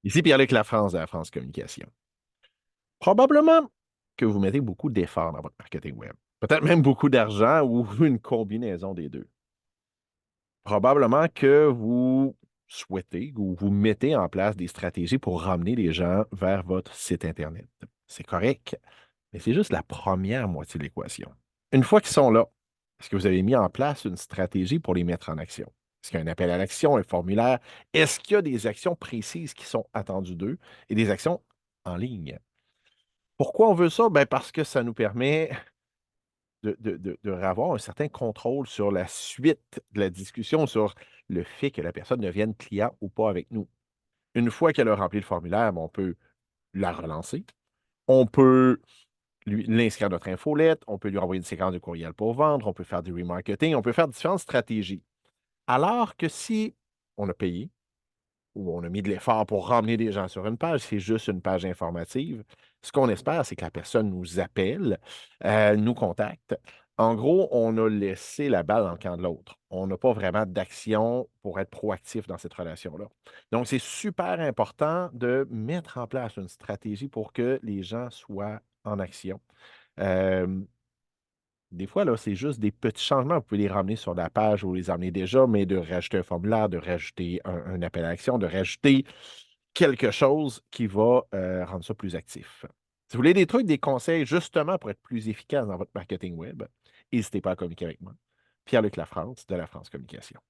Ici Pierre-Luc Lafrance de la France Communication. Probablement que vous mettez beaucoup d'efforts dans votre marketing web. Peut-être même beaucoup d'argent ou une combinaison des deux. Probablement que vous souhaitez ou vous mettez en place des stratégies pour ramener les gens vers votre site Internet. C'est correct, mais c'est juste la première moitié de l'équation. Une fois qu'ils sont là, est-ce que vous avez mis en place une stratégie pour les mettre en action? Est-ce qu'il y a un appel à l'action, un formulaire? Est-ce qu'il y a des actions précises qui sont attendues d'eux et des actions en ligne? Pourquoi on veut ça? Ben parce que ça nous permet de avoir un certain contrôle sur la suite de la discussion, sur le fait que la personne devienne client ou pas avec nous. Une fois qu'elle a rempli le formulaire, ben, on peut la relancer. On peut l'inscrire à notre infolette, on peut lui envoyer une séquence de courriel pour vendre, on peut faire du remarketing, on peut faire différentes stratégies. Alors que si on a payé, où on a mis de l'effort pour ramener des gens sur une page, c'est juste une page informative. Ce qu'on espère, c'est que la personne nous appelle, nous contacte. En gros, on a laissé la balle dans le camp de l'autre. On n'a pas vraiment d'action pour être proactif dans cette relation-là. Donc, c'est super important de mettre en place une stratégie pour que les gens soient en action. Euh, des fois, là, c'est juste des petits changements. Vous pouvez les ramener sur la page où vous les emmenez déjà, mais de rajouter un formulaire, de rajouter un appel à action, de rajouter quelque chose qui va rendre ça plus actif. Si vous voulez des trucs, des conseils, justement, pour être plus efficace dans votre marketing web, n'hésitez pas à communiquer avec moi. Pierre-Luc Lafrance de la France Communication.